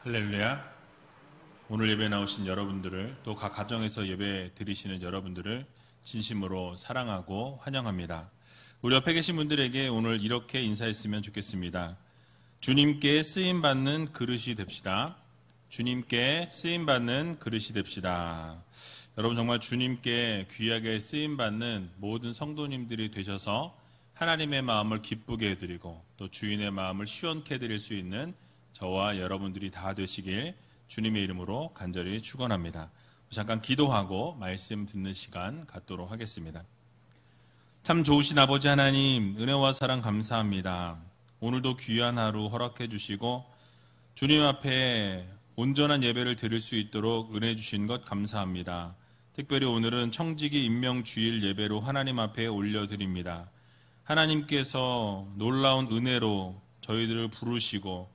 할렐루야. 오늘 예배 나오신 여러분들을, 또 각 가정에서 예배 드리시는 여러분들을 진심으로 사랑하고 환영합니다. 우리 옆에 계신 분들에게 오늘 이렇게 인사했으면 좋겠습니다. 주님께 쓰임받는 그릇이 됩시다. 주님께 쓰임받는 그릇이 됩시다. 여러분, 정말 주님께 귀하게 쓰임받는 모든 성도님들이 되셔서 하나님의 마음을 기쁘게 해드리고 또 주인의 마음을 시원케 해드릴 수 있는 저와 여러분들이 다 되시길 주님의 이름으로 간절히 축원합니다. 잠깐 기도하고 말씀 듣는 시간 갖도록 하겠습니다. 참 좋으신 아버지 하나님, 은혜와 사랑 감사합니다. 오늘도 귀한 하루 허락해 주시고 주님 앞에 온전한 예배를 드릴 수 있도록 은혜 주신 것 감사합니다. 특별히 오늘은 청지기 임명주일 예배로 하나님 앞에 올려드립니다. 하나님께서 놀라운 은혜로 저희들을 부르시고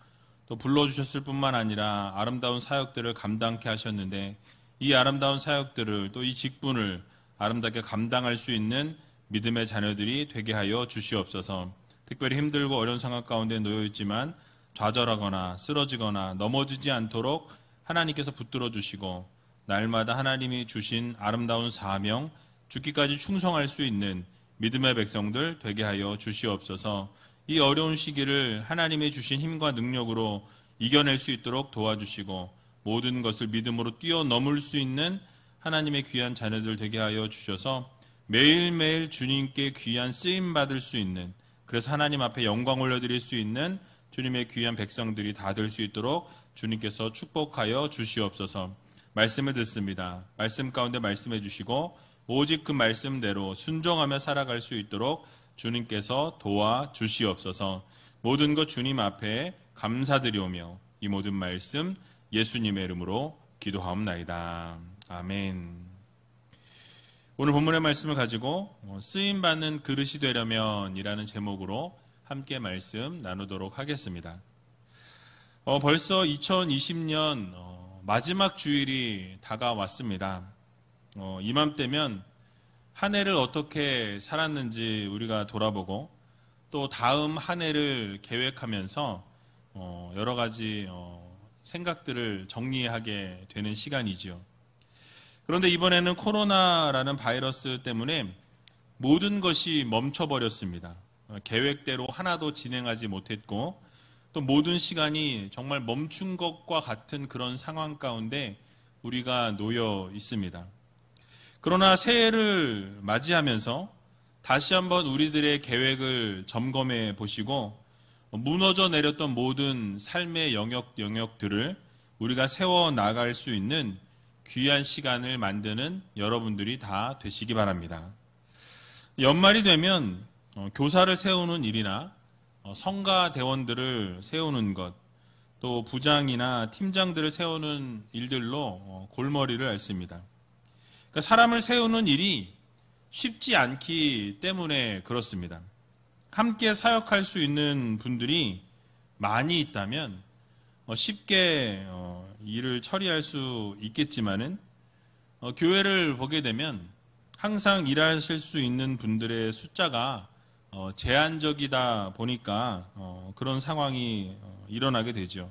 또 불러주셨을 뿐만 아니라 아름다운 사역들을 감당케 하셨는데, 이 아름다운 사역들을 또 이 직분을 아름답게 감당할 수 있는 믿음의 자녀들이 되게 하여 주시옵소서. 특별히 힘들고 어려운 상황 가운데 놓여있지만 좌절하거나 쓰러지거나 넘어지지 않도록 하나님께서 붙들어 주시고, 날마다 하나님이 주신 아름다운 사명, 죽기까지 충성할 수 있는 믿음의 백성들 되게 하여 주시옵소서. 이 어려운 시기를 하나님이 주신 힘과 능력으로 이겨낼 수 있도록 도와주시고, 모든 것을 믿음으로 뛰어넘을 수 있는 하나님의 귀한 자녀들 되게 하여 주셔서 매일매일 주님께 귀한 쓰임받을 수 있는, 그래서 하나님 앞에 영광 올려드릴 수 있는 주님의 귀한 백성들이 다 될 수 있도록 주님께서 축복하여 주시옵소서. 말씀을 듣습니다. 말씀 가운데 말씀해 주시고 오직 그 말씀대로 순종하며 살아갈 수 있도록 주님께서 도와주시옵소서. 모든 것 주님 앞에 감사드리오며 이 모든 말씀 예수님의 이름으로 기도하옵나이다. 아멘. 오늘 본문의 말씀을 가지고 쓰임받는 그릇이 되려면 이라는 제목으로 함께 말씀 나누도록 하겠습니다. 벌써 2020년 마지막 주일이 다가왔습니다. 이맘때면 한 해를 어떻게 살았는지 우리가 돌아보고 또 다음 한 해를 계획하면서 여러 가지 생각들을 정리하게 되는 시간이죠. 그런데 이번에는 코로나라는 바이러스 때문에 모든 것이 멈춰버렸습니다. 계획대로 하나도 진행하지 못했고 또 모든 시간이 정말 멈춘 것과 같은 그런 상황 가운데 우리가 놓여 있습니다. 그러나 새해를 맞이하면서 다시 한번 우리들의 계획을 점검해 보시고 무너져 내렸던 모든 삶의 영역들을 우리가 세워 나갈 수 있는 귀한 시간을 만드는 여러분들이 다 되시기 바랍니다. 연말이 되면 교사를 세우는 일이나 성가 대원들을 세우는 것, 또 부장이나 팀장들을 세우는 일들로 골머리를 앓습니다. 그러니까 사람을 세우는 일이 쉽지 않기 때문에 그렇습니다. 함께 사역할 수 있는 분들이 많이 있다면 쉽게 일을 처리할 수 있겠지만은 교회를 보게 되면 항상 일하실 수 있는 분들의 숫자가 제한적이다 보니까 그런 상황이 일어나게 되죠.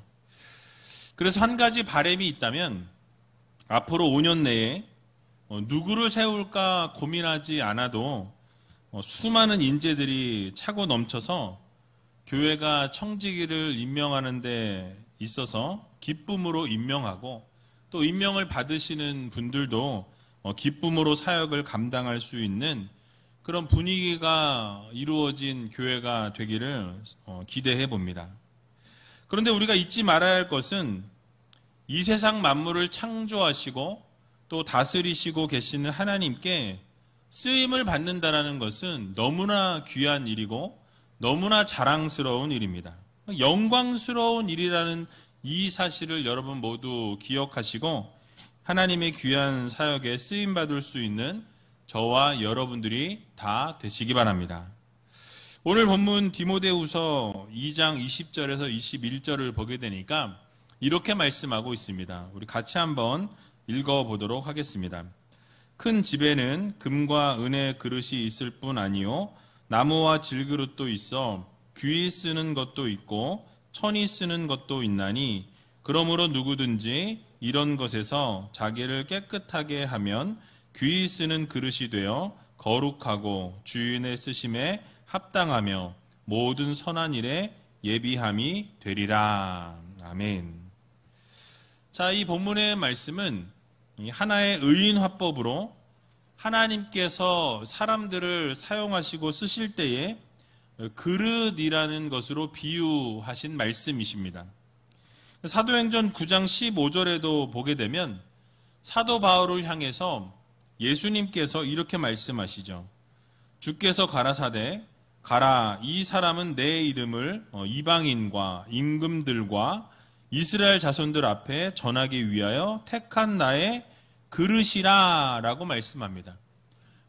그래서 한 가지 바람이 있다면 앞으로 5년 내에 누구를 세울까 고민하지 않아도 수많은 인재들이 차고 넘쳐서 교회가 청지기를 임명하는 데 있어서 기쁨으로 임명하고 또 임명을 받으시는 분들도 기쁨으로 사역을 감당할 수 있는 그런 분위기가 이루어진 교회가 되기를 기대해 봅니다. 그런데 우리가 잊지 말아야 할 것은 이 세상 만물을 창조하시고 또 다스리시고 계시는 하나님께 쓰임을 받는다는 것은 너무나 귀한 일이고 너무나 자랑스러운 일입니다. 영광스러운 일이라는 이 사실을 여러분 모두 기억하시고 하나님의 귀한 사역에 쓰임받을 수 있는 저와 여러분들이 다 되시기 바랍니다. 오늘 본문 디모데후서 2장 20절에서 21절을 보게 되니까 이렇게 말씀하고 있습니다. 우리 같이 한번 읽어보도록 하겠습니다. 큰 집에는 금과 은의 그릇이 있을 뿐 아니요 나무와 질그릇도 있어 귀히 쓰는 것도 있고 천이 쓰는 것도 있나니 그러므로 누구든지 이런 것에서 자기를 깨끗하게 하면 귀히 쓰는 그릇이 되어 거룩하고 주인의 쓰심에 합당하며 모든 선한 일에 예비함이 되리라. 아멘. 자, 이 본문의 말씀은 하나의 의인 화법으로 하나님께서 사람들을 사용하시고 쓰실 때에 그릇이라는 것으로 비유하신 말씀이십니다. 사도행전 9장 15절에도 보게 되면 사도 바울을 향해서 예수님께서 이렇게 말씀하시죠. 주께서 가라사대 가라, 이 사람은 내 이름을 이방인과 임금들과 이스라엘 자손들 앞에 전하기 위하여 택한 나의 그릇이라 라고 말씀합니다.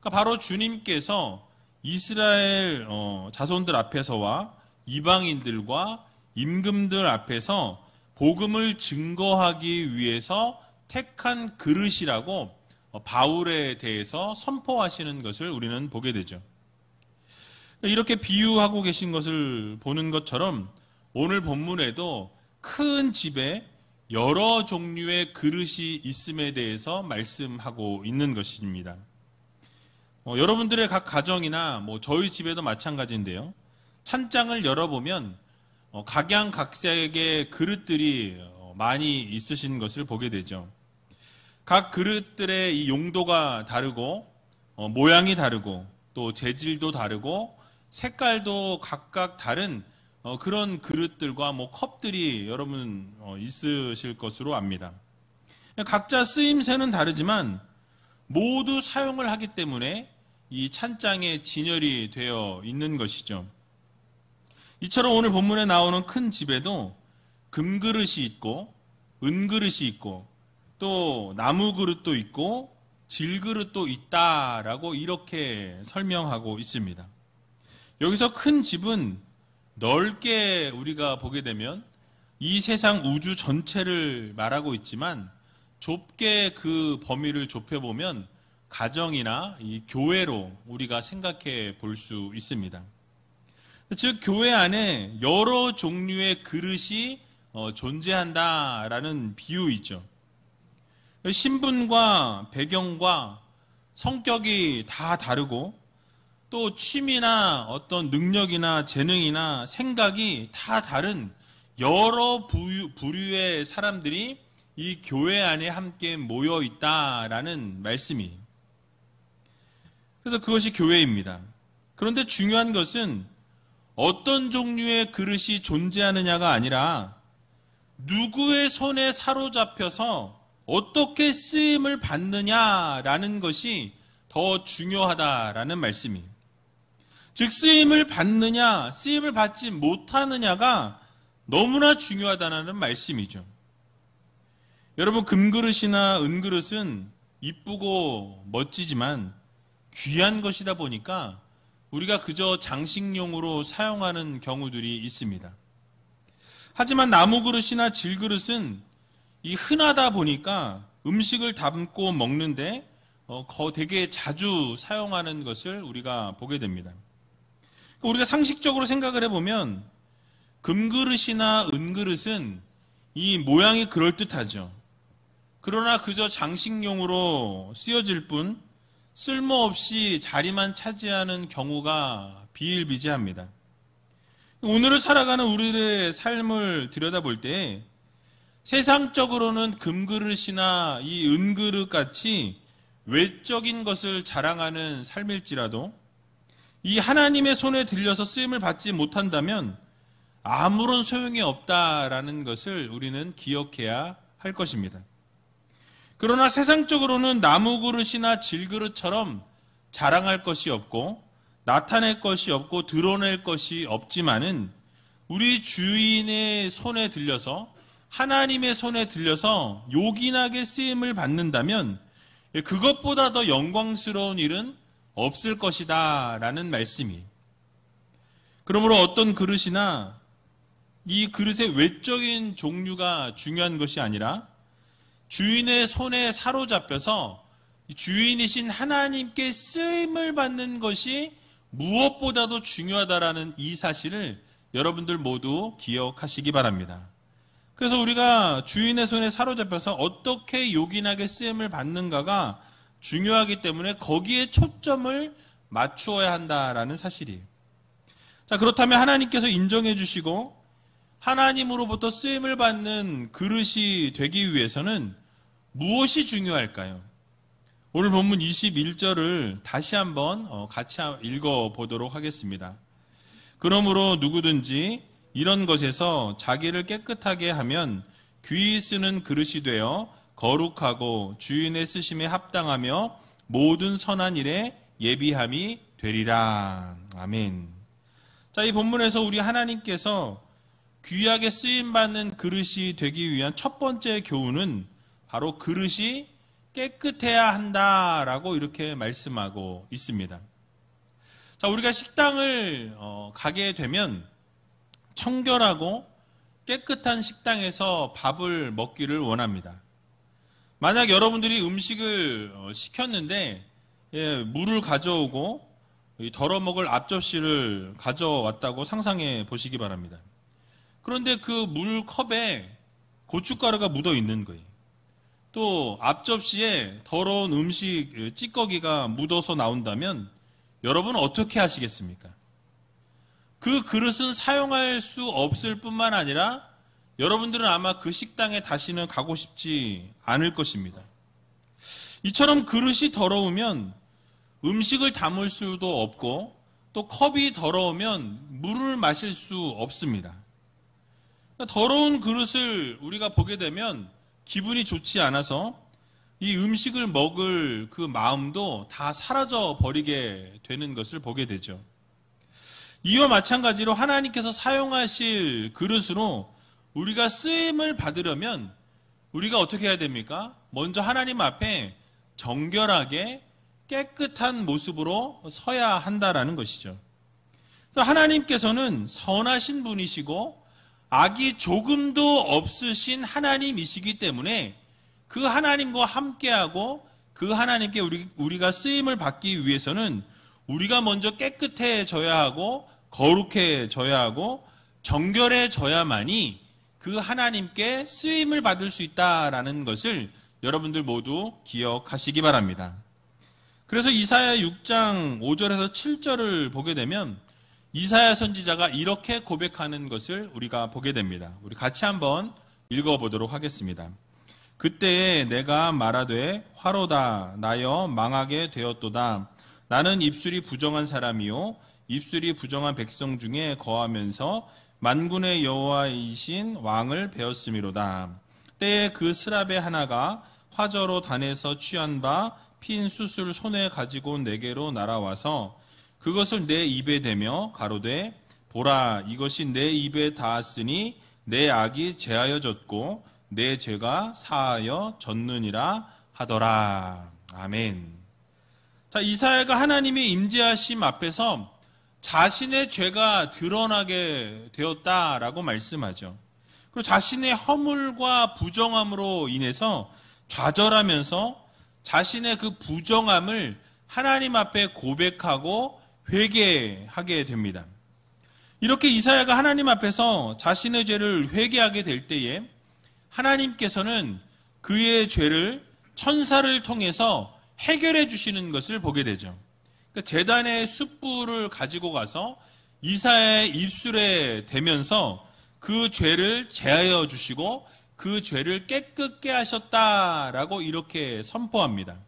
그러니까 바로 주님께서 이스라엘 자손들 앞에서와 이방인들과 임금들 앞에서 복음을 증거하기 위해서 택한 그릇이라고 바울에 대해서 선포하시는 것을 우리는 보게 되죠. 이렇게 비유하고 계신 것을 보는 것처럼 오늘 본문에도 큰 집에 여러 종류의 그릇이 있음에 대해서 말씀하고 있는 것입니다. 여러분들의 각 가정이나 저희 집에도 마찬가지인데요. 찬장을 열어보면 각양각색의 그릇들이 많이 있으신 것을 보게 되죠. 각 그릇들의 이 용도가 다르고 모양이 다르고 또 재질도 다르고 색깔도 각각 다른 그런 그릇들과 컵들이 여러분 있으실 것으로 압니다. 각자 쓰임새는 다르지만 모두 사용을 하기 때문에 이 찬장에 진열이 되어 있는 것이죠. 이처럼 오늘 본문에 나오는 큰 집에도 금그릇이 있고 은그릇이 있고 또 나무 그릇도 있고 질그릇도 있다라고 이렇게 설명하고 있습니다. 여기서 큰 집은 넓게 우리가 보게 되면 이 세상 우주 전체를 말하고 있지만 좁게 그 범위를 좁혀보면 가정이나 이 교회로 우리가 생각해 볼 수 있습니다. 즉 교회 안에 여러 종류의 그릇이 존재한다라는 비유이죠. 신분과 배경과 성격이 다 다르고 또 취미나 어떤 능력이나 재능이나 생각이 다 다른 여러 부류의 사람들이 이 교회 안에 함께 모여 있다라는 말씀이. 그래서 그것이 교회입니다. 그런데 중요한 것은 어떤 종류의 그릇이 존재하느냐가 아니라 누구의 손에 사로잡혀서 어떻게 쓰임을 받느냐라는 것이 더 중요하다라는 말씀이에요. 즉 쓰임을 받느냐, 쓰임을 받지 못하느냐가 너무나 중요하다는 말씀이죠. 여러분, 금그릇이나 은그릇은 이쁘고 멋지지만 귀한 것이다 보니까 우리가 그저 장식용으로 사용하는 경우들이 있습니다. 하지만 나무 그릇이나 질그릇은 이 흔하다 보니까 음식을 담고 먹는데 되게 자주 사용하는 것을 우리가 보게 됩니다. 우리가 상식적으로 생각을 해보면 금그릇이나 은그릇은 이 모양이 그럴듯하죠. 그러나 그저 장식용으로 쓰여질 뿐 쓸모없이 자리만 차지하는 경우가 비일비재합니다. 오늘을 살아가는 우리의 삶을 들여다볼 때 세상적으로는 금그릇이나 이 은그릇 같이 외적인 것을 자랑하는 삶일지라도 이 하나님의 손에 들려서 쓰임을 받지 못한다면 아무런 소용이 없다라는 것을 우리는 기억해야 할 것입니다. 그러나 세상적으로는 나무 그릇이나 질그릇처럼 자랑할 것이 없고 나타낼 것이 없고 드러낼 것이 없지만은 우리 주인의 손에 들려서 하나님의 손에 들려서 요긴하게 쓰임을 받는다면 그것보다 더 영광스러운 일은 없을 것이다 라는 말씀이. 그러므로 어떤 그릇이나 이 그릇의 외적인 종류가 중요한 것이 아니라 주인의 손에 사로잡혀서 주인이신 하나님께 쓰임을 받는 것이 무엇보다도 중요하다라는 이 사실을 여러분들 모두 기억하시기 바랍니다. 그래서 우리가 주인의 손에 사로잡혀서 어떻게 요긴하게 쓰임을 받는가가 중요하기 때문에 거기에 초점을 맞추어야 한다라는 사실이에요. 자, 그렇다면 하나님께서 인정해 주시고 하나님으로부터 쓰임을 받는 그릇이 되기 위해서는 무엇이 중요할까요? 오늘 본문 21절을 다시 한번 같이 읽어보도록 하겠습니다. 그러므로 누구든지 이런 것에서 자기를 깨끗하게 하면 귀히 쓰는 그릇이 되어 거룩하고 주인의 쓰심에 합당하며 모든 선한 일에 예비함이 되리라. 아멘. 자, 이 본문에서 우리 하나님께서 귀하게 쓰임받는 그릇이 되기 위한 첫 번째 교훈은 바로 그릇이 깨끗해야 한다라고 이렇게 말씀하고 있습니다. 자, 우리가 식당을 가게 되면 청결하고 깨끗한 식당에서 밥을 먹기를 원합니다. 만약 여러분들이 음식을 시켰는데 물을 가져오고 덜어먹을 앞접시를 가져왔다고 상상해 보시기 바랍니다. 그런데 그 물컵에 고춧가루가 묻어 있는 거예요. 또 앞접시에 더러운 음식 찌꺼기가 묻어서 나온다면 여러분은 어떻게 하시겠습니까? 그 그릇은 사용할 수 없을 뿐만 아니라 여러분들은 아마 그 식당에 다시는 가고 싶지 않을 것입니다. 이처럼 그릇이 더러우면 음식을 담을 수도 없고 또 컵이 더러우면 물을 마실 수 없습니다. 더러운 그릇을 우리가 보게 되면 기분이 좋지 않아서 이 음식을 먹을 그 마음도 다 사라져 버리게 되는 것을 보게 되죠. 이와 마찬가지로 하나님께서 사용하실 그릇으로 우리가 쓰임을 받으려면 우리가 어떻게 해야 됩니까? 먼저 하나님 앞에 정결하게 깨끗한 모습으로 서야 한다라는 것이죠. 그래서 하나님께서는 선하신 분이시고 악이 조금도 없으신 하나님이시기 때문에 그 하나님과 함께하고 그 하나님께 우리가 쓰임을 받기 위해서는 우리가 먼저 깨끗해져야 하고 거룩해져야 하고 정결해져야만이 그 하나님께 쓰임을 받을 수 있다라는 것을 여러분들 모두 기억하시기 바랍니다. 그래서 이사야 6장 5절에서 7절을 보게 되면 이사야 선지자가 이렇게 고백하는 것을 우리가 보게 됩니다. 우리 같이 한번 읽어보도록 하겠습니다. 그때에 내가 말하되 화로다 나여 망하게 되었도다. 나는 입술이 부정한 사람이요 입술이 부정한 백성 중에 거하면서 만군의 여호와이신 왕을 배웠음이로다. 때에 그 스랍의 하나가 화저로 단에서 취한 바 핀 숯을 손에 가지고 내게로 날아와서 그것을 내 입에 대며 가로되 보라 이것이 내 입에 닿았으니 내 악이 제하여졌고 내 죄가 사하여 졌느니라 하더라. 아멘. 자, 이사야가 하나님의 임재하심 앞에서 자신의 죄가 드러나게 되었다라고 말씀하죠. 그리고 자신의 허물과 부정함으로 인해서 좌절하면서 자신의 그 부정함을 하나님 앞에 고백하고 회개하게 됩니다. 이렇게 이사야가 하나님 앞에서 자신의 죄를 회개하게 될 때에 하나님께서는 그의 죄를 천사를 통해서 해결해 주시는 것을 보게 되죠. 그러니까 제단의 숯불을 가지고 가서 이사야의 입술에 대면서 그 죄를 제하여 주시고 그 죄를 깨끗게 하셨다라고 이렇게 선포합니다.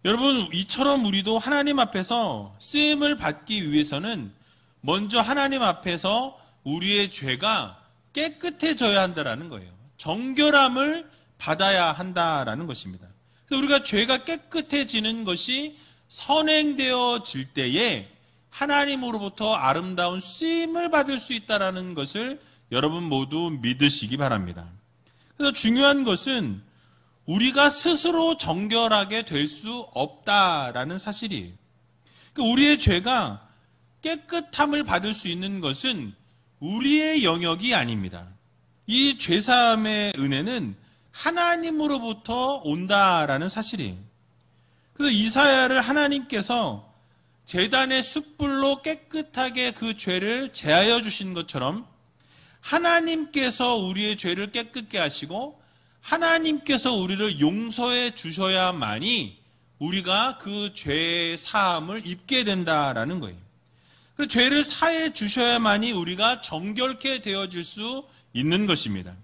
여러분, 이처럼 우리도 하나님 앞에서 쓰임을 받기 위해서는 먼저 하나님 앞에서 우리의 죄가 깨끗해져야 한다라는 거예요. 정결함을 받아야 한다라는 것입니다. 그래서 우리가 죄가 깨끗해지는 것이 선행되어질 때에 하나님으로부터 아름다운 쓰임을 받을 수 있다라는 것을 여러분 모두 믿으시기 바랍니다. 그래서 중요한 것은 우리가 스스로 정결하게 될 수 없다라는 사실이에요. 그러니까 우리의 죄가 깨끗함을 받을 수 있는 것은 우리의 영역이 아닙니다. 이 죄사함의 은혜는 하나님으로부터 온다라는 사실이에요. 그래서 이사야를 하나님께서 제단의 숯불로 깨끗하게 그 죄를 제하여 주신 것처럼 하나님께서 우리의 죄를 깨끗게 하시고 하나님께서 우리를 용서해 주셔야만이 우리가 그 죄의 사함을 입게 된다라는 거예요. 그래서 죄를 사해 주셔야만이 우리가 정결케 되어질 수 있는 것입니다.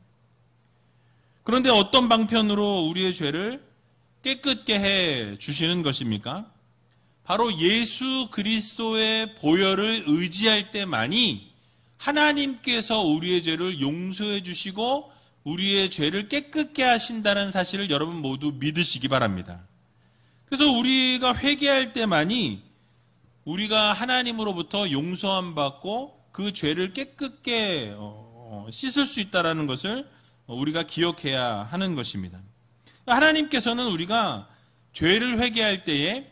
그런데 어떤 방편으로 우리의 죄를 깨끗게 해 주시는 것입니까? 바로 예수 그리스도의 보혈을 의지할 때만이 하나님께서 우리의 죄를 용서해 주시고 우리의 죄를 깨끗게 하신다는 사실을 여러분 모두 믿으시기 바랍니다. 그래서 우리가 회개할 때만이 우리가 하나님으로부터 용서함 받고 그 죄를 깨끗게 씻을 수 있다는 것을 우리가 기억해야 하는 것입니다. 하나님께서는 우리가 죄를 회개할 때에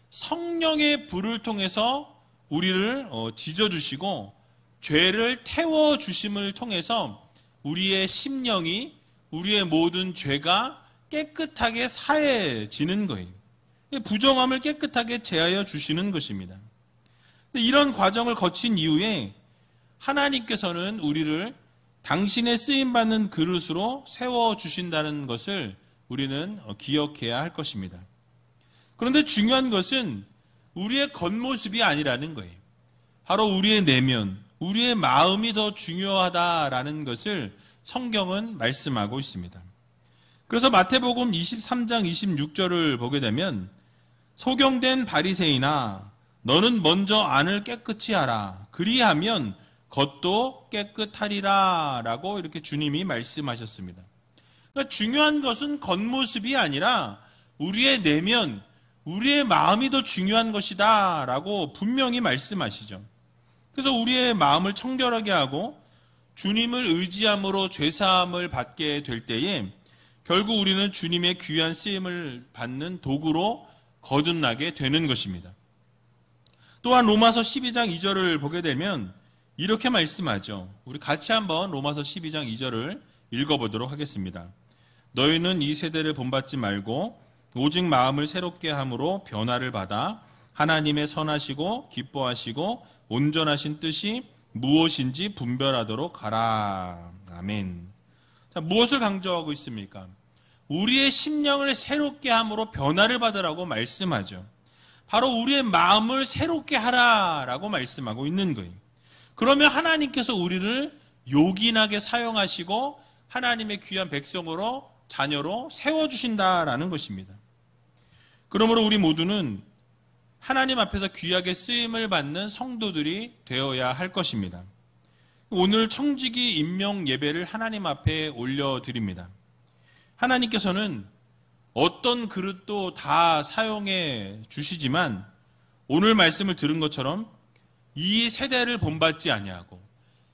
성령의 불을 통해서 우리를 지져주시고 죄를 태워주심을 통해서 우리의 심령이 우리의 모든 죄가 깨끗하게 사해지는 거예요. 부정함을 깨끗하게 제하여 주시는 것입니다. 이런 과정을 거친 이후에 하나님께서는 우리를 당신의 쓰임받는 그릇으로 세워주신다는 것을 우리는 기억해야 할 것입니다. 그런데 중요한 것은 우리의 겉모습이 아니라는 거예요. 바로 우리의 내면, 우리의 마음이 더 중요하다라는 것을 성경은 말씀하고 있습니다. 그래서 마태복음 23장 26절을 보게 되면 소경된 바리새인아 너는 먼저 안을 깨끗이 하라 그리하면 겉도 깨끗하리라 라고 이렇게 주님이 말씀하셨습니다. 그러니까 중요한 것은 겉모습이 아니라 우리의 내면, 우리의 마음이 더 중요한 것이다 라고 분명히 말씀하시죠. 그래서 우리의 마음을 청결하게 하고 주님을 의지함으로 죄사함을 받게 될 때에 결국 우리는 주님의 귀한 쓰임을 받는 도구로 거듭나게 되는 것입니다. 또한 로마서 12장 2절을 보게 되면 이렇게 말씀하죠. 우리 같이 한번 로마서 12장 2절을 읽어보도록 하겠습니다. 너희는 이 세대를 본받지 말고 오직 마음을 새롭게 함으로 변화를 받아 하나님의 선하시고 기뻐하시고 온전하신 뜻이 무엇인지 분별하도록 하라. 아멘. 자, 무엇을 강조하고 있습니까? 우리의 심령을 새롭게 함으로 변화를 받으라고 말씀하죠. 바로 우리의 마음을 새롭게 하라라고 말씀하고 있는 거예요. 그러면 하나님께서 우리를 요긴하게 사용하시고 하나님의 귀한 백성으로 자녀로 세워주신다라는 것입니다. 그러므로 우리 모두는 하나님 앞에서 귀하게 쓰임을 받는 성도들이 되어야 할 것입니다. 오늘 청지기 임명 예배를 하나님 앞에 올려드립니다. 하나님께서는 어떤 그릇도 다 사용해 주시지만 오늘 말씀을 들은 것처럼 이 세대를 본받지 아니하고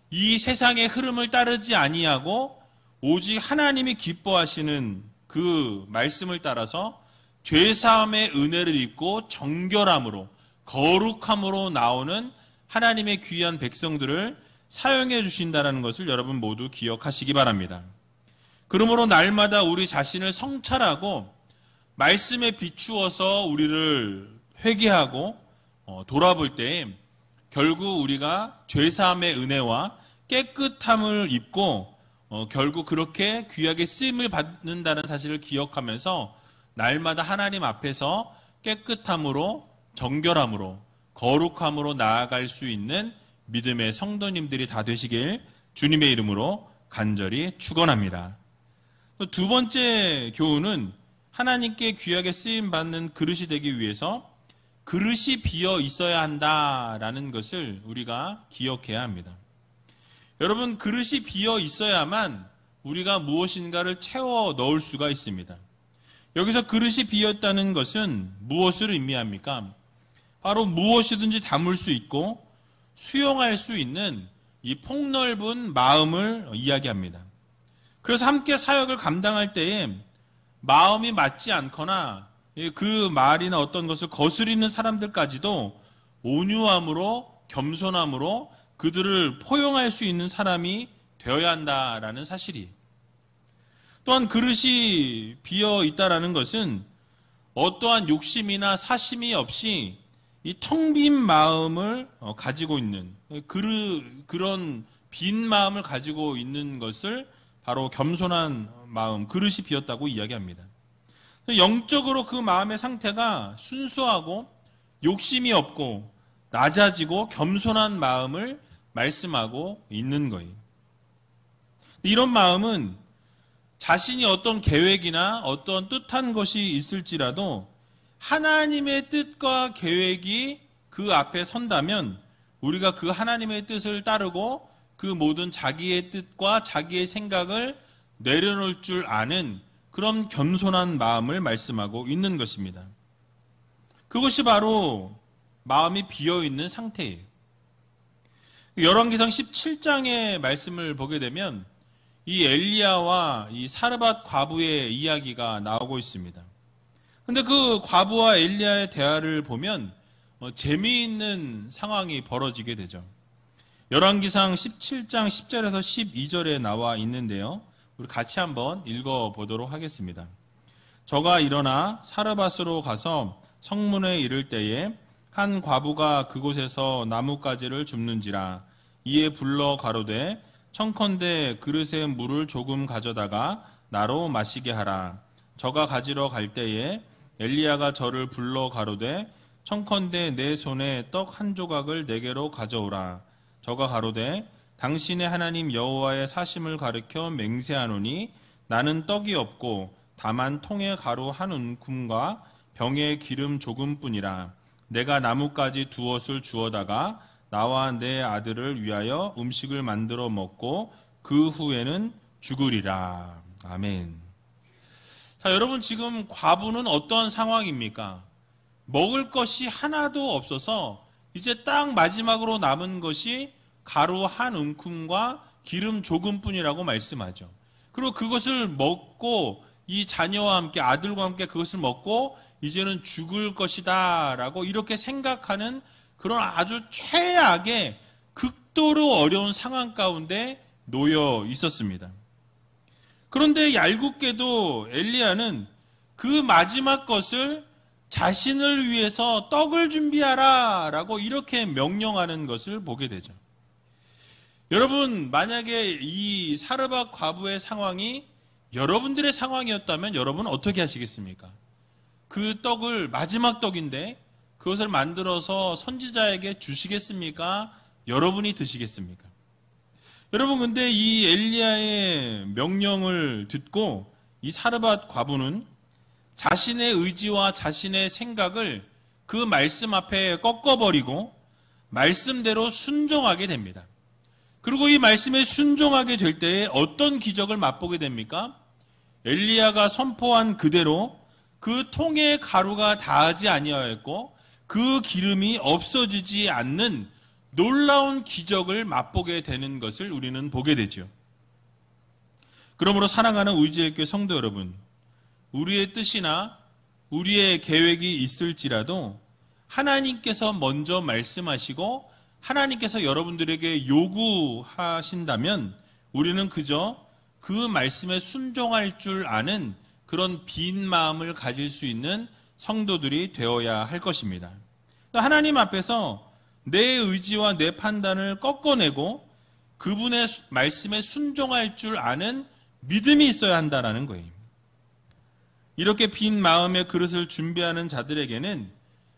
이 세상의 흐름을 따르지 아니하고 오직 하나님이 기뻐하시는 그 말씀을 따라서 죄사함의 은혜를 입고 정결함으로 거룩함으로 나오는 하나님의 귀한 백성들을 사용해 주신다는 것을 여러분 모두 기억하시기 바랍니다. 그러므로 날마다 우리 자신을 성찰하고 말씀에 비추어서 우리를 회개하고 돌아볼 때 결국 우리가 죄사함의 은혜와 깨끗함을 입고 결국 그렇게 귀하게 쓰임을 받는다는 사실을 기억하면서 날마다 하나님 앞에서 깨끗함으로 정결함으로 거룩함으로 나아갈 수 있는 믿음의 성도님들이 다 되시길 주님의 이름으로 간절히 축원합니다. 두 번째 교훈은 하나님께 귀하게 쓰임받는 그릇이 되기 위해서 그릇이 비어 있어야 한다라는 것을 우리가 기억해야 합니다. 여러분, 그릇이 비어 있어야만 우리가 무엇인가를 채워 넣을 수가 있습니다. 여기서 그릇이 비었다는 것은 무엇을 의미합니까? 바로 무엇이든지 담을 수 있고 수용할 수 있는 이 폭넓은 마음을 이야기합니다. 그래서 함께 사역을 감당할 때에 마음이 맞지 않거나 그 말이나 어떤 것을 거스리는 사람들까지도 온유함으로 겸손함으로 그들을 포용할 수 있는 사람이 되어야 한다라는 사실이. 또한 그릇이 비어 있다라는 것은 어떠한 욕심이나 사심이 없이 이 텅 빈 마음을 가지고 있는 그런 빈 마음을 가지고 있는 것을 바로 겸손한 마음, 그릇이 비었다고 이야기합니다. 영적으로 그 마음의 상태가 순수하고 욕심이 없고 낮아지고 겸손한 마음을 말씀하고 있는 거예요. 이런 마음은 자신이 어떤 계획이나 어떤 뜻한 것이 있을지라도 하나님의 뜻과 계획이 그 앞에 선다면 우리가 그 하나님의 뜻을 따르고 그 모든 자기의 뜻과 자기의 생각을 내려놓을 줄 아는 그런 겸손한 마음을 말씀하고 있는 것입니다. 그것이 바로 마음이 비어있는 상태예요. 열왕기상 17장의 말씀을 보게 되면 이 엘리야와 이 사르밧 과부의 이야기가 나오고 있습니다. 그런데 그 과부와 엘리야의 대화를 보면 재미있는 상황이 벌어지게 되죠. 열왕기상 17장 10절에서 12절에 나와 있는데요. 우리 같이 한번 읽어보도록 하겠습니다. 저가 일어나 사르밧으로 가서 성문에 이를 때에 한 과부가 그곳에서 나뭇가지를 줍는지라. 이에 불러 가로되 청컨대 그릇에 물을 조금 가져다가 나로 마시게 하라. 저가 가지러 갈 때에 엘리야가 저를 불러 가로되 청컨대 내 손에 떡 한 조각을 내게로 가져오라. 저가 가로되 당신의 하나님 여호와의 사심을 가리켜 맹세하노니 나는 떡이 없고 다만 통에 가루 한 움큼과 병에 기름 조금뿐이라. 내가 나뭇가지 두엇을 주어다가 나와 내 아들을 위하여 음식을 만들어 먹고 그 후에는 죽으리라. 아멘. 자, 여러분 지금 과부는 어떤 상황입니까? 먹을 것이 하나도 없어서 이제 딱 마지막으로 남은 것이 가루 한 움큼과 기름 조금뿐이라고 말씀하죠. 그리고 그것을 먹고 이 자녀와 함께 아들과 함께 그것을 먹고 이제는 죽을 것이다 라고 이렇게 생각하는 그런 아주 최악의 극도로 어려운 상황 가운데 놓여 있었습니다. 그런데 얄궂게도 엘리야는 그 마지막 것을 자신을 위해서 떡을 준비하라 라고 이렇게 명령하는 것을 보게 되죠. 여러분, 만약에 이 사르밧 과부의 상황이 여러분들의 상황이었다면 여러분은 어떻게 하시겠습니까? 그 떡을, 마지막 떡인데 그것을 만들어서 선지자에게 주시겠습니까? 여러분이 드시겠습니까? 여러분, 근데 이 엘리야의 명령을 듣고 이 사르밧 과부는 자신의 의지와 자신의 생각을 그 말씀 앞에 꺾어버리고 말씀대로 순종하게 됩니다. 그리고 이 말씀에 순종하게 될 때에 어떤 기적을 맛보게 됩니까? 엘리야가 선포한 그대로 그 통에 가루가 닿지 아니하였고 그 기름이 없어지지 않는 놀라운 기적을 맛보게 되는 것을 우리는 보게 되죠. 그러므로 사랑하는 우리지혜교회 성도 여러분, 우리의 뜻이나 우리의 계획이 있을지라도 하나님께서 먼저 말씀하시고 하나님께서 여러분들에게 요구하신다면 우리는 그저 그 말씀에 순종할 줄 아는 그런 빈 마음을 가질 수 있는 성도들이 되어야 할 것입니다. 하나님 앞에서 내 의지와 내 판단을 꺾어내고 그분의 말씀에 순종할 줄 아는 믿음이 있어야 한다는 거예요. 이렇게 빈 마음의 그릇을 준비하는 자들에게는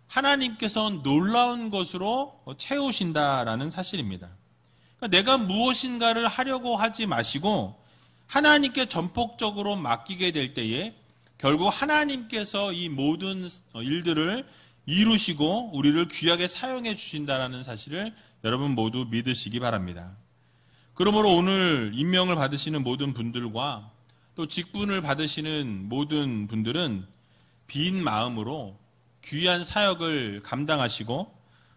하나님께서 놀라운 것으로 채우신다라는 사실입니다. 그러니까 내가 무엇인가를 하려고 하지 마시고 하나님께 전폭적으로 맡기게 될 때에 결국 하나님께서 이 모든 일들을 이루시고 우리를 귀하게 사용해 주신다라는 사실을 여러분 모두 믿으시기 바랍니다. 그러므로 오늘 임명을 받으시는 모든 분들과 또 직분을 받으시는 모든 분들은 빈 마음으로 귀한 사역을 감당하시고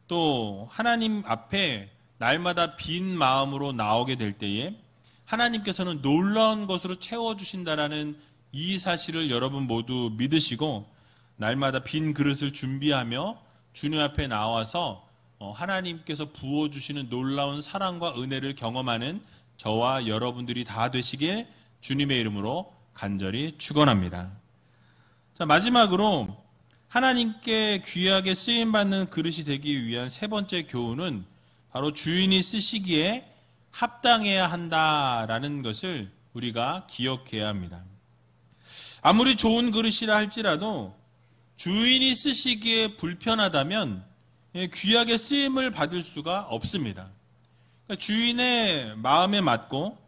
또 하나님 앞에 날마다 빈 마음으로 나오게 될 때에 하나님께서는 놀라운 것으로 채워주신다라는 이 사실을 여러분 모두 믿으시고 날마다 빈 그릇을 준비하며 주님 앞에 나와서 하나님께서 부어주시는 놀라운 사랑과 은혜를 경험하는 저와 여러분들이 다 되시길 주님의 이름으로 간절히 축원합니다. 자, 마지막으로 하나님께 귀하게 쓰임받는 그릇이 되기 위한 세 번째 교훈은 바로 주인이 쓰시기에 합당해야 한다라는 것을 우리가 기억해야 합니다. 아무리 좋은 그릇이라 할지라도 주인이 쓰시기에 불편하다면 귀하게 쓰임을 받을 수가 없습니다. 그러니까 주인의 마음에 맞고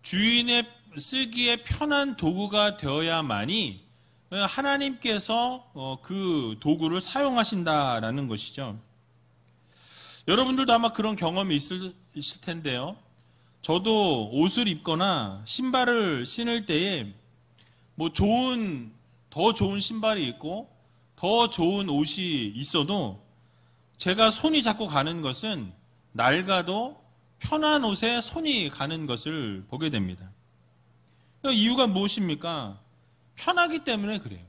주인의 쓰기에 편한 도구가 되어야만이 하나님께서 그 도구를 사용하신다라는 것이죠. 여러분들도 아마 그런 경험이 있을 텐데요. 저도 옷을 입거나 신발을 신을 때에 더 좋은 신발이 있고 더 좋은 옷이 있어도 제가 손이 자꾸 가는 것은 낡아도 편한 옷에 손이 가는 것을 보게 됩니다. 이유가 무엇입니까? 편하기 때문에 그래요.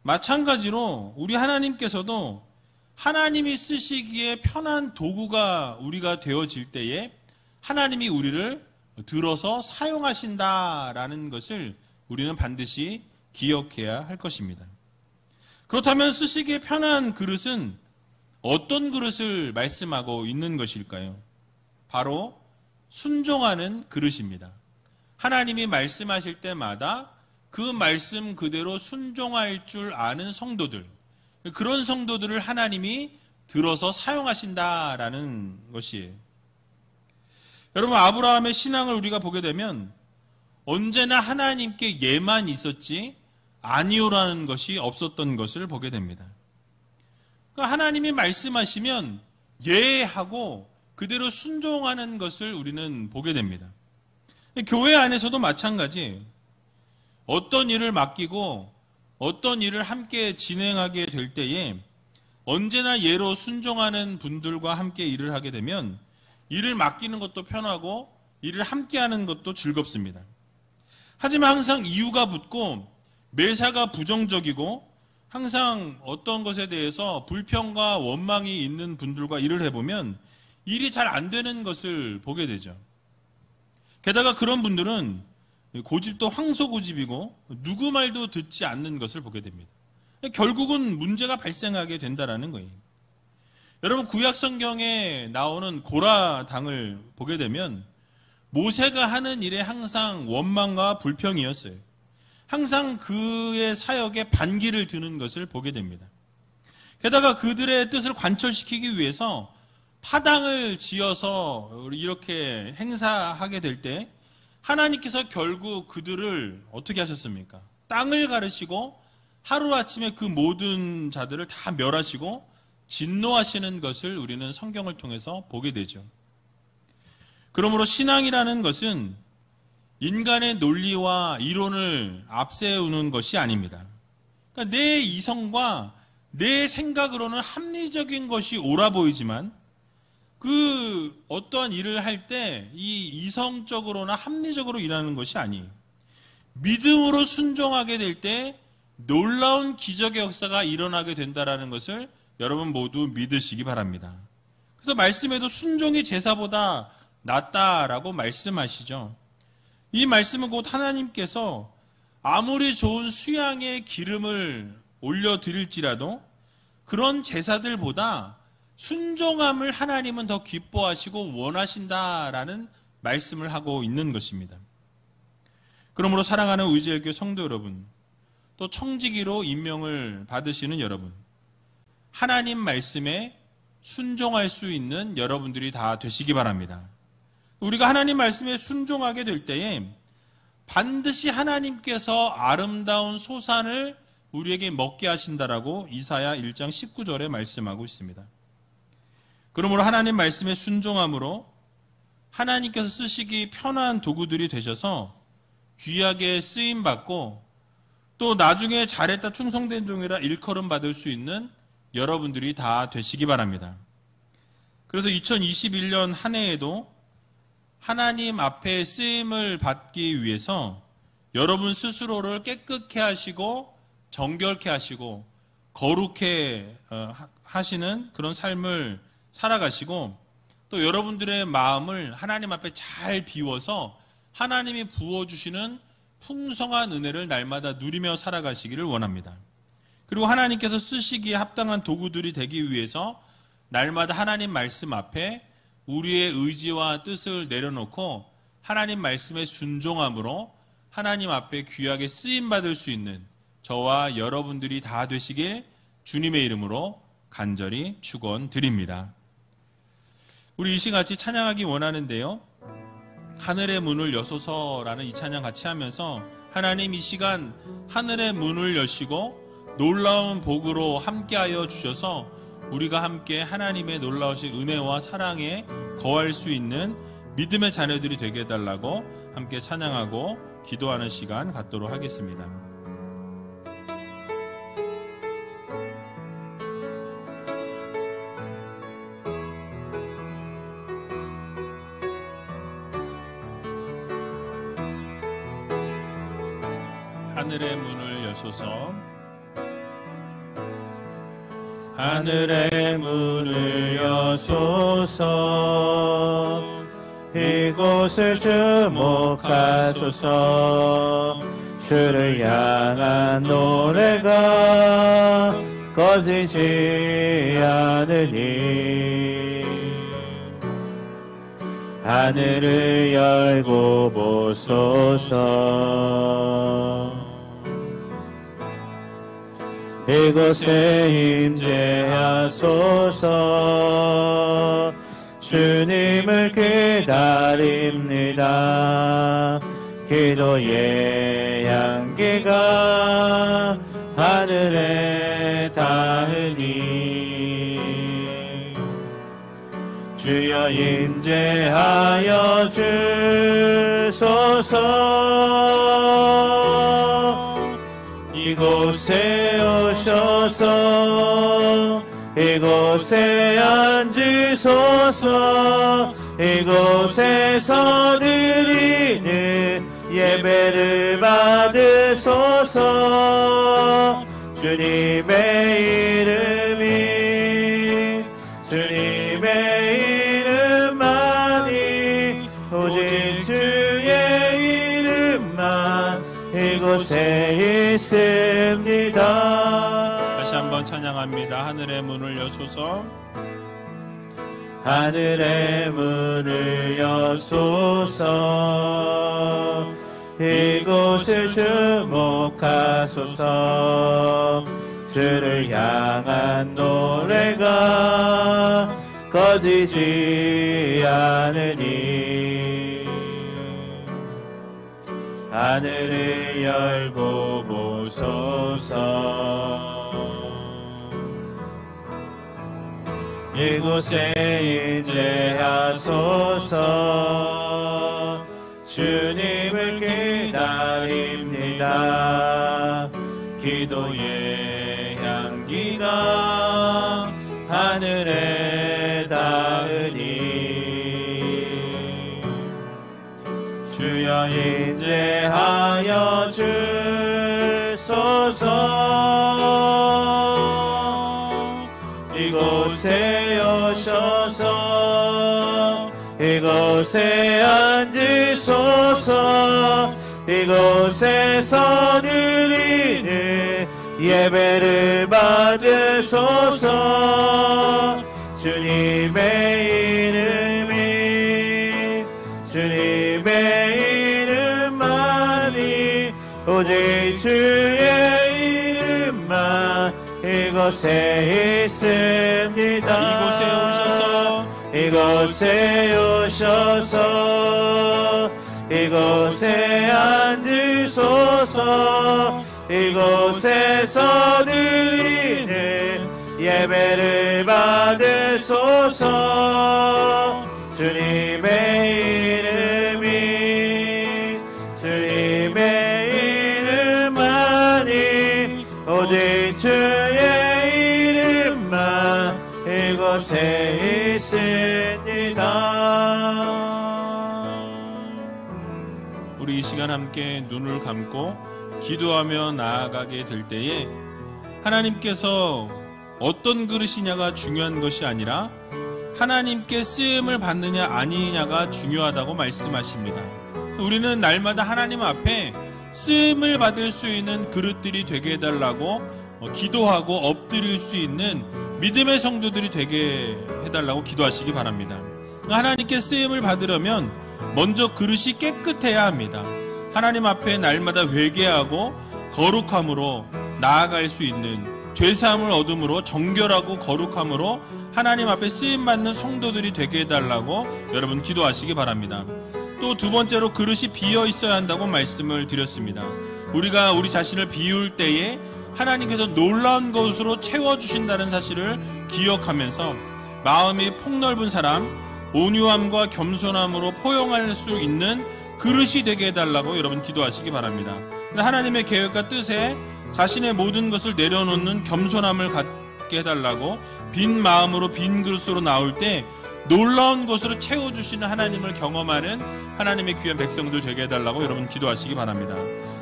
마찬가지로 우리 하나님께서도 하나님이 쓰시기에 편한 도구가 우리가 되어질 때에 하나님이 우리를 들어서 사용하신다라는 것을 우리는 반드시 기억해야 할 것입니다. 그렇다면 쓰시기에 편한 그릇은 어떤 그릇을 말씀하고 있는 것일까요? 바로 순종하는 그릇입니다. 하나님이 말씀하실 때마다 그 말씀 그대로 순종할 줄 아는 성도들, 그런 성도들을 하나님이 들어서 사용하신다라는 것이에요. 여러분, 아브라함의 신앙을 우리가 보게 되면 언제나 하나님께 예만 있었지 아니오라는 것이 없었던 것을 보게 됩니다. 그러니까 하나님이 말씀하시면 예하고 그대로 순종하는 것을 우리는 보게 됩니다. 교회 안에서도 마찬가지예요. 어떤 일을 맡기고 어떤 일을 함께 진행하게 될 때에 언제나 예로 순종하는 분들과 함께 일을 하게 되면 일을 맡기는 것도 편하고 일을 함께 하는 것도 즐겁습니다. 하지만 항상 이유가 붙고 매사가 부정적이고 항상 어떤 것에 대해서 불평과 원망이 있는 분들과 일을 해보면 일이 잘 안 되는 것을 보게 되죠. 게다가 그런 분들은 고집도 황소고집이고 누구 말도 듣지 않는 것을 보게 됩니다. 결국은 문제가 발생하게 된다는 거예요. 여러분, 구약 성경에 나오는 고라 당을 보게 되면 모세가 하는 일에 항상 원망과 불평이었어요. 항상 그의 사역에 반기를 드는 것을 보게 됩니다. 게다가 그들의 뜻을 관철시키기 위해서 파당을 지어서 이렇게 행사하게 될 때 하나님께서 결국 그들을 어떻게 하셨습니까? 땅을 가르시고 하루아침에 그 모든 자들을 다 멸하시고 진노하시는 것을 우리는 성경을 통해서 보게 되죠. 그러므로 신앙이라는 것은 인간의 논리와 이론을 앞세우는 것이 아닙니다. 그러니까 내 이성과 내 생각으로는 합리적인 것이 옳아 보이지만 그 어떠한 일을 할 때 이 이성적으로나 합리적으로 일하는 것이 아니에요. 믿음으로 순종하게 될 때 놀라운 기적의 역사가 일어나게 된다는 것을 여러분 모두 믿으시기 바랍니다. 그래서 말씀에도 순종이 제사보다 낫다라고 말씀하시죠. 이 말씀은 곧 하나님께서 아무리 좋은 수양의 기름을 올려드릴지라도 그런 제사들보다 순종함을 하나님은 더 기뻐하시고 원하신다라는 말씀을 하고 있는 것입니다. 그러므로 사랑하는 의지의 성도 여러분, 또 청지기로 임명을 받으시는 여러분, 하나님 말씀에 순종할 수 있는 여러분들이 다 되시기 바랍니다. 우리가 하나님 말씀에 순종하게 될 때에 반드시 하나님께서 아름다운 소산을 우리에게 먹게 하신다라고 이사야 1장 19절에 말씀하고 있습니다. 그러므로 하나님 말씀에 순종함으로 하나님께서 쓰시기 편한 도구들이 되셔서 귀하게 쓰임받고 또 나중에 잘했다 충성된 종이라 일컬음 받을 수 있는 여러분들이 다 되시기 바랍니다. 그래서 2021년 한 해에도 하나님 앞에 쓰임을 받기 위해서 여러분 스스로를 깨끗게 하시고 정결케 하시고 거룩해 하시는 그런 삶을 살아가시고 또 여러분들의 마음을 하나님 앞에 잘 비워서 하나님이 부어주시는 풍성한 은혜를 날마다 누리며 살아가시기를 원합니다. 그리고 하나님께서 쓰시기에 합당한 도구들이 되기 위해서 날마다 하나님 말씀 앞에 우리의 의지와 뜻을 내려놓고 하나님 말씀에 순종함으로 하나님 앞에 귀하게 쓰임받을 수 있는 저와 여러분들이 다 되시길 주님의 이름으로 간절히 축원드립니다. 우리 이 시간 같이 찬양하기 원하는데요, 하늘의 문을 여소서라는 이 찬양 같이 하면서 하나님 이 시간 하늘의 문을 여시고 놀라운 복으로 함께하여 주셔서 우리가 함께 하나님의 놀라우신 은혜와 사랑에 거할 수 있는 믿음의 자녀들이 되게 해달라고 함께 찬양하고 기도하는 시간 갖도록 하겠습니다. 하늘의 문을 여소서, 하늘의 문을 여소서, 이곳을 주목하소서. 주를 향한 노래가 꺼지지 않으니 하늘을 열고 보소서. 이곳에 임재하소서. 주님을 기다립니다. 기도의 향기가 하늘에 닿으니 주여 임재하여 주소서. 이곳에 오셔서 이곳에 앉으소서. 이곳에서 드리는 예배를 받으소서. 주님의 이름이 주님의 이름만이 오직 주의 이름만 이곳에 있습니다. 다시 한번 찬양합니다. 하늘의 문을 여소서. 하늘의 문을 여소서. 이곳을 주목하소서. 주를 향한 노래가 꺼지지 않으니 하늘을 열고 보소서. 이곳에 임재하소서. 주님을 기다립니다. 기도의 향기가 하늘에 닿으니 주여 임재하여 주소서. 이곳에 오셔서 이곳에 앉으소서. 이곳에서 드리는 예배를 받으소서. 주님의 이름이 주님의 이름만이 오직 주의 이름만 이곳에 있습니다. 이곳에 오셔서 이곳에 오셔서 이곳에 앉으소서. 이곳에서 드리는 예배를 받으소서. 주님의 이름이 주님의 이름만이 오직 주의 이름만 이곳에 있습니다. 우리 이 시간 함께 눈을 감고 기도하며 나아가게 될 때에 하나님께서 어떤 그릇이냐가 중요한 것이 아니라 하나님께 쓰임을 받느냐 아니냐가 중요하다고 말씀하십니다. 우리는 날마다 하나님 앞에 쓰임을 받을 수 있는 그릇들이 되게 해달라고 기도하고 엎드릴 수 있는 믿음의 성도들이 되게 해달라고 기도하시기 바랍니다. 하나님께 쓰임을 받으려면 먼저 그릇이 깨끗해야 합니다. 하나님 앞에 날마다 회개하고 거룩함으로 나아갈 수 있는, 죄사함을 얻음으로 정결하고 거룩함으로 하나님 앞에 쓰임받는 성도들이 되게 해달라고 여러분 기도하시기 바랍니다. 또 두 번째로 그릇이 비어 있어야 한다고 말씀을 드렸습니다. 우리가 우리 자신을 비울 때에 하나님께서 놀라운 것으로 채워주신다는 사실을 기억하면서 마음이 폭넓은 사람, 온유함과 겸손함으로 포용할 수 있는 그릇이 되게 해달라고 여러분 기도하시기 바랍니다. 하나님의 계획과 뜻에 자신의 모든 것을 내려놓는 겸손함을 갖게 해달라고, 빈 마음으로 빈 그릇으로 나올 때 놀라운 것으로 채워주시는 하나님을 경험하는 하나님의 귀한 백성들 되게 해달라고 여러분 기도하시기 바랍니다.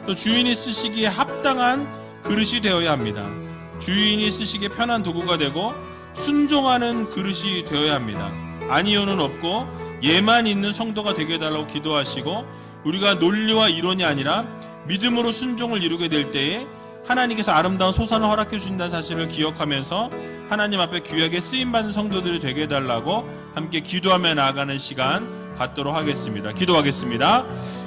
또 주인이 쓰시기에 합당한 그릇이 되어야 합니다. 주인이 쓰시기에 편한 도구가 되고 순종하는 그릇이 되어야 합니다. 아니요는 없고 예만 있는 성도가 되게 해달라고 기도하시고, 우리가 논리와 이론이 아니라 믿음으로 순종을 이루게 될 때에 하나님께서 아름다운 소산을 허락해 주신다는 사실을 기억하면서 하나님 앞에 귀하게 쓰임받는 성도들이 되게 해달라고 함께 기도하며 나아가는 시간 갖도록 하겠습니다. 기도하겠습니다.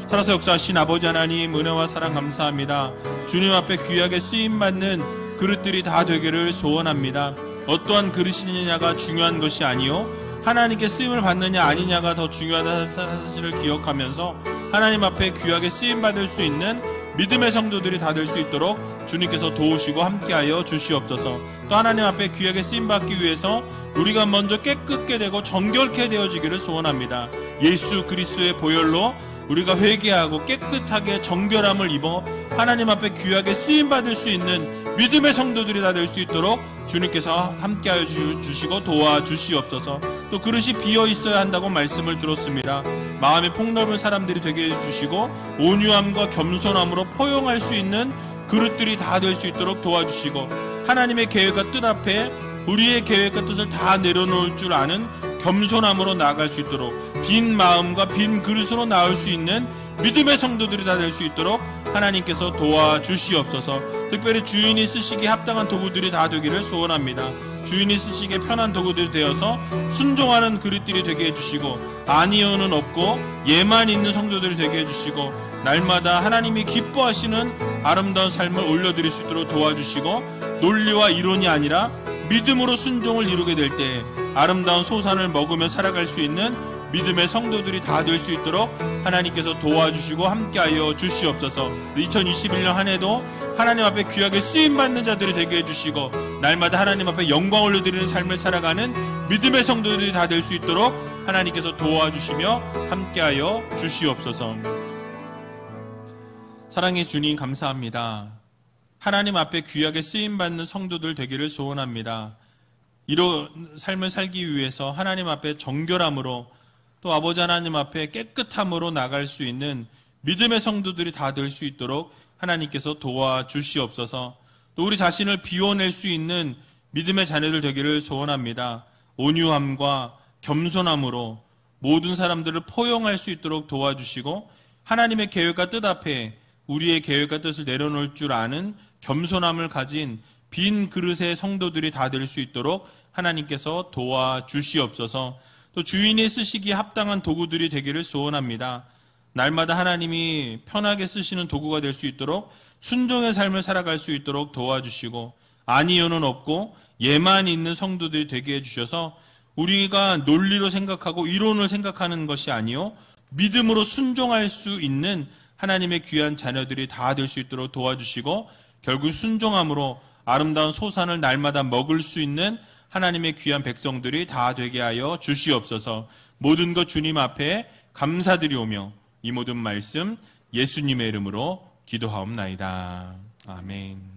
살아서 역사하신 아버지 하나님, 은혜와 사랑 감사합니다. 주님 앞에 귀하게 쓰임받는 그릇들이 다 되기를 소원합니다. 어떠한 그릇이냐가 중요한 것이 아니요, 하나님께 쓰임을 받느냐 아니냐가 더 중요하다는 사실을 기억하면서 하나님 앞에 귀하게 쓰임받을 수 있는 믿음의 성도들이 다 될 수 있도록 주님께서 도우시고 함께하여 주시옵소서. 또 하나님 앞에 귀하게 쓰임받기 위해서 우리가 먼저 깨끗게 되고 정결케 되어지기를 소원합니다. 예수 그리스도의 보혈로 우리가 회개하고 깨끗하게 정결함을 입어 하나님 앞에 귀하게 쓰임받을 수 있는 믿음의 성도들이 다 될 수 있도록 주님께서 함께하여 주시고 도와주시옵소서. 또 그릇이 비어 있어야 한다고 말씀을 들었습니다. 마음이 폭넓은 사람들이 되게 해주시고 온유함과 겸손함으로 포용할 수 있는 그릇들이 다 될 수 있도록 도와주시고, 하나님의 계획과 뜻 앞에 우리의 계획과 뜻을 다 내려놓을 줄 아는 겸손함으로 나아갈 수 있도록, 빈 마음과 빈 그릇으로 나올 수 있는 믿음의 성도들이 다 될 수 있도록 하나님께서 도와주시옵소서. 특별히 주인이 쓰시기에 합당한 도구들이 다 되기를 소원합니다. 주인이 쓰시기에 편한 도구들이 되어서 순종하는 그릇들이 되게 해주시고, 아니요는 없고 예만 있는 성도들이 되게 해주시고, 날마다 하나님이 기뻐하시는 아름다운 삶을 올려드릴 수 있도록 도와주시고, 논리와 이론이 아니라 믿음으로 순종을 이루게 될 때 아름다운 소산을 먹으며 살아갈 수 있는 믿음의 성도들이 다 될 수 있도록 하나님께서 도와주시고 함께하여 주시옵소서. 2021년 한 해도 하나님 앞에 귀하게 쓰임받는 자들이 되게 해주시고, 날마다 하나님 앞에 영광 올려드리는 삶을 살아가는 믿음의 성도들이 다 될 수 있도록 하나님께서 도와주시며 함께하여 주시옵소서. 사랑의 주님, 감사합니다. 하나님 앞에 귀하게 쓰임받는 성도들 되기를 소원합니다. 이런 삶을 살기 위해서 하나님 앞에 정결함으로, 또 아버지 하나님 앞에 깨끗함으로 나갈 수 있는 믿음의 성도들이 다 될 수 있도록 하나님께서 도와주시옵소서. 또 우리 자신을 비워낼 수 있는 믿음의 자녀들 되기를 소원합니다. 온유함과 겸손함으로 모든 사람들을 포용할 수 있도록 도와주시고, 하나님의 계획과 뜻 앞에 우리의 계획과 뜻을 내려놓을 줄 아는 겸손함을 가진 빈 그릇의 성도들이 다 될 수 있도록 하나님께서 도와주시옵소서. 또 주인이 쓰시기에 합당한 도구들이 되기를 소원합니다. 날마다 하나님이 편하게 쓰시는 도구가 될 수 있도록 순종의 삶을 살아갈 수 있도록 도와주시고, 아니요는 없고 예만 있는 성도들이 되게 해주셔서 우리가 논리로 생각하고 이론을 생각하는 것이 아니요, 믿음으로 순종할 수 있는 하나님의 귀한 자녀들이 다 될 수 있도록 도와주시고, 결국 순종함으로 아름다운 소산을 날마다 먹을 수 있는 하나님의 귀한 백성들이 다 되게 하여 주시옵소서. 모든 것 주님 앞에 감사드리오며 이 모든 말씀 예수님의 이름으로 기도하옵나이다. 아멘.